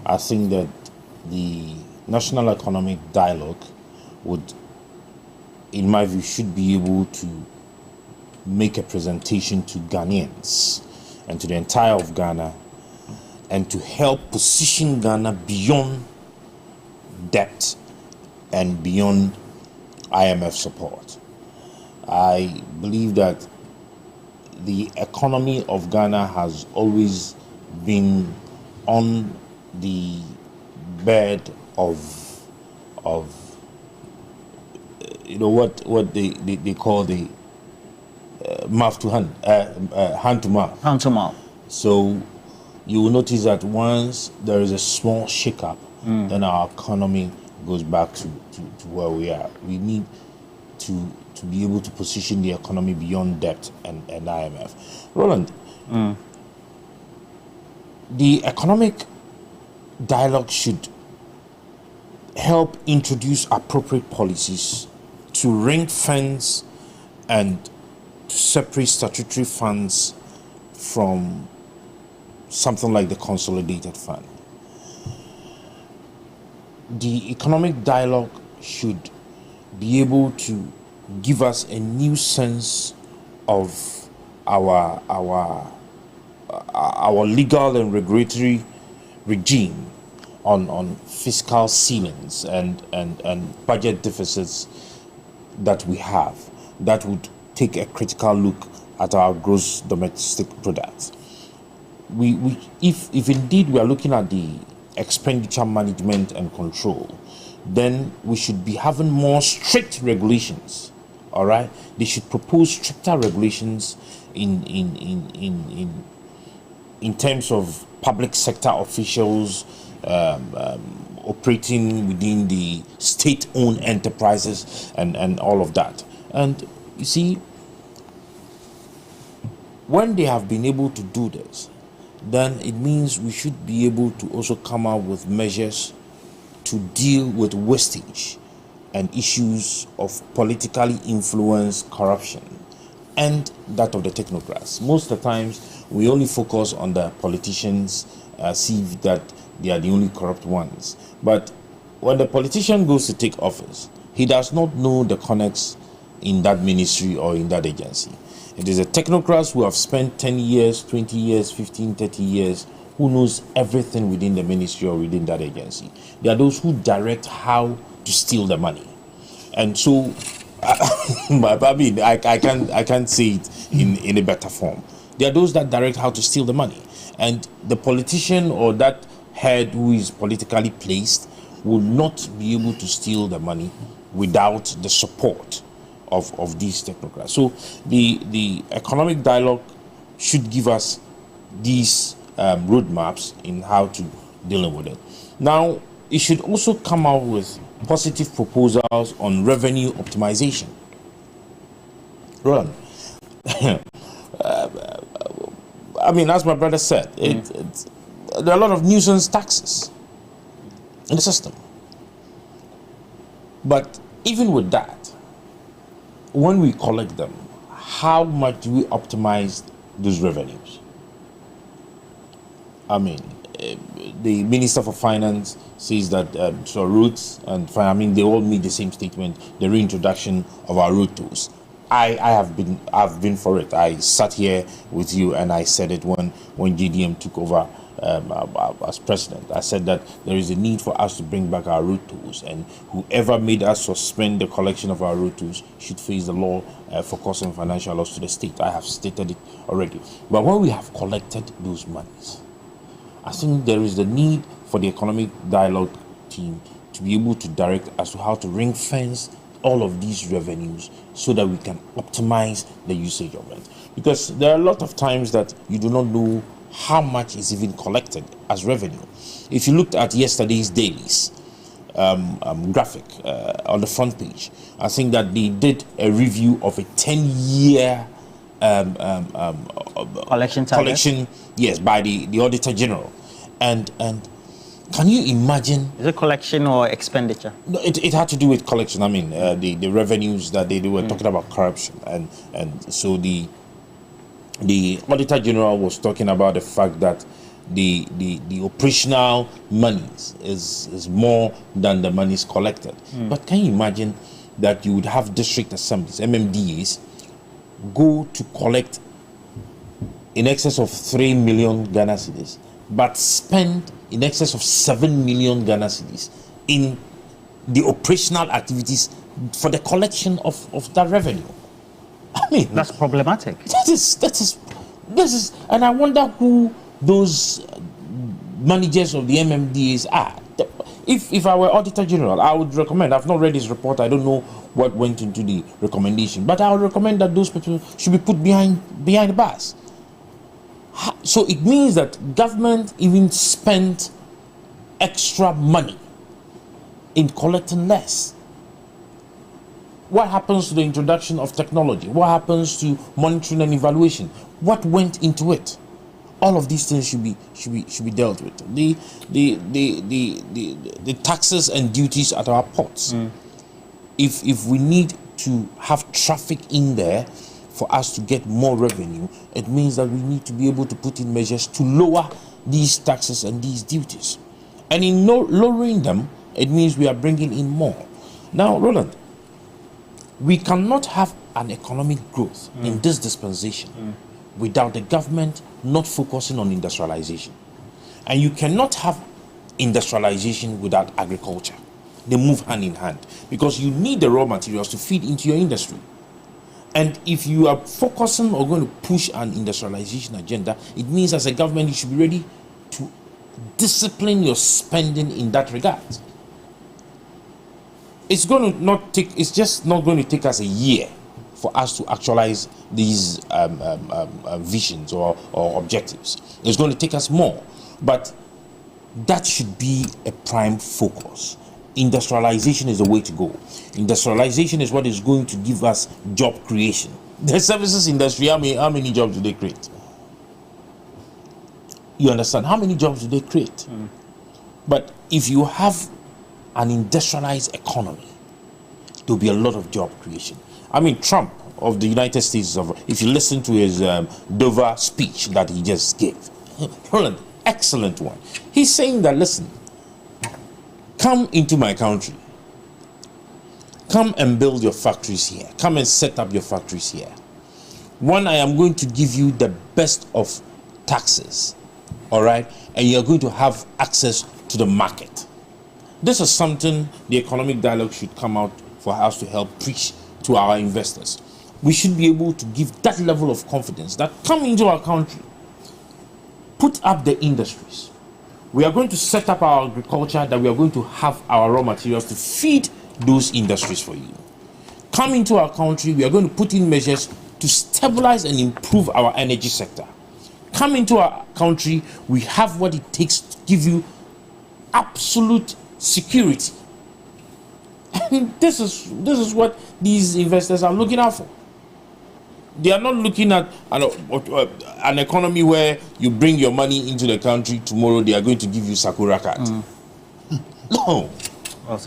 I think that the National Economic Dialogue would, in my view, should be able to make a presentation to Ghanaians and to the entire of Ghana, and to help position Ghana beyond debt and beyond IMF support. I believe that the economy of Ghana has always been on the bed of what they call the mouth to hand, hand to mouth. Hand to mouth. So you will notice that once there is a small shake-up, then our economy goes back to where we are. We need to be able to position the economy beyond debt and IMF. Roland, the economic dialogue should help introduce appropriate policies to ring fence and to separate statutory funds from something like the consolidated fund. The economic dialogue should be able to give us a new sense of our legal and regulatory regime on fiscal ceilings and budget deficits that we have, that would take a critical look at our gross domestic product. If indeed we are looking at the expenditure management and control, then we should be having more strict regulations. All right, they should propose stricter regulations in terms of public sector officials operating within the state-owned enterprises and all of that. And you see, when they have been able to do this, then it means we should be able to also come out with measures to deal with wastage and issues of politically influenced corruption and that of the technocrats. Most of the times, we only focus on the politicians, see that they are the only corrupt ones. But when the politician goes to take office, he does not know the connects in that ministry or in that agency. It is the technocrats who have spent 10 years, 20 years, 15, 30 years, who knows everything within the ministry or within that agency. They are those who direct how to steal the money. And so, I mean, I can't say it in a better form. They are those that direct how to steal the money. And the politician or that head who is politically placed will not be able to steal the money without the support of these technocrats. So the economic dialogue should give us these roadmaps in how to deal with it. Now, it should also come out with positive proposals on revenue optimization. Roland, I mean, as my brother said, there are a lot of nuisance taxes in the system. But even with that, when we collect them, how much do we optimize those revenues? I mean, the Minister for Finance says that so roads and I mean they all meet the same statement: the reintroduction of our road tolls. I've been for it. I sat here with you and I said it when GDM took over as president. I said that there is a need for us to bring back our road tolls, and whoever made us suspend the collection of our road tolls should face the law for causing financial loss to the state. I have stated it already. But when we have collected those monies, I think there is the need for the economic dialogue team to be able to direct as to how to ring fence all of these revenues so that we can optimize the usage of it. Because there are a lot of times that you do not know how much is even collected as revenue. If you looked at yesterday's dailies graphic on the front page, I think that they did a review of a 10-year collection, yes, by the Auditor General. And can you imagine? Is it collection or expenditure? No, it had to do with collection. I mean, the revenues that they were talking about corruption. And so the Auditor General was talking about the fact that the operational monies is more than the monies collected. But can you imagine that you would have district assemblies, MMDAs, go to collect in excess of 3 million Ghana cedis, but spend in excess of 7 million Ghana cedis in the operational activities for the collection of that revenue? I mean, That's problematic. That is, and I wonder who those managers of the MMDAs are. If I were Auditor General, I would recommend, I've not read his report, I don't know what went into the recommendation, but I would recommend that those people should be put behind the bars. So it means that government even spent extra money in collecting less. What happens to the introduction of technology? What happens to monitoring and evaluation? What went into it? All of these things should be dealt with. The taxes and duties at our ports. If we need to have traffic in there for us to get more revenue, it means that we need to be able to put in measures to lower these taxes and these duties. And in lowering them, it means we are bringing in more. Now, Roland, we cannot have an economic growth in this dispensation without the government not focusing on industrialization. And you cannot have industrialization without agriculture. They move hand in hand because you need the raw materials to feed into your industry. And if you are focusing or going to push an industrialization agenda, it means as a government you should be ready to discipline your spending in that regard. It's just not going to take us a year for us to actualize these visions or objectives. It's going to take us more, but that should be a prime focus. Industrialization is the way to go. Industrialization is what is going to give us job creation. The services industry, how many jobs do they create? You understand? How many jobs do they create? But if you have an industrialized economy, there'll be a lot of job creation. I mean, Trump of the United States, if you listen to his Dover speech that he just gave, Roland, excellent one. He's saying that, listen, come into my country. Come and build your factories here. Come and set up your factories here. One, I am going to give you the best of taxes, all right? And you're going to have access to the market. This is something the economic dialogue should come out for us to help preach to our investors. We should be able to give that level of confidence that come into our country, put up the industries. We are going to set up our agriculture, that we are going to have our raw materials to feed those industries for you. Come into our country, we are going to put in measures to stabilize and improve our energy sector. Come into our country, we have what it takes to give you absolute security. And this is what these investors are looking out for. They are not looking at an economy where you bring your money into the country, tomorrow they are going to give you Sakura card. No. Well,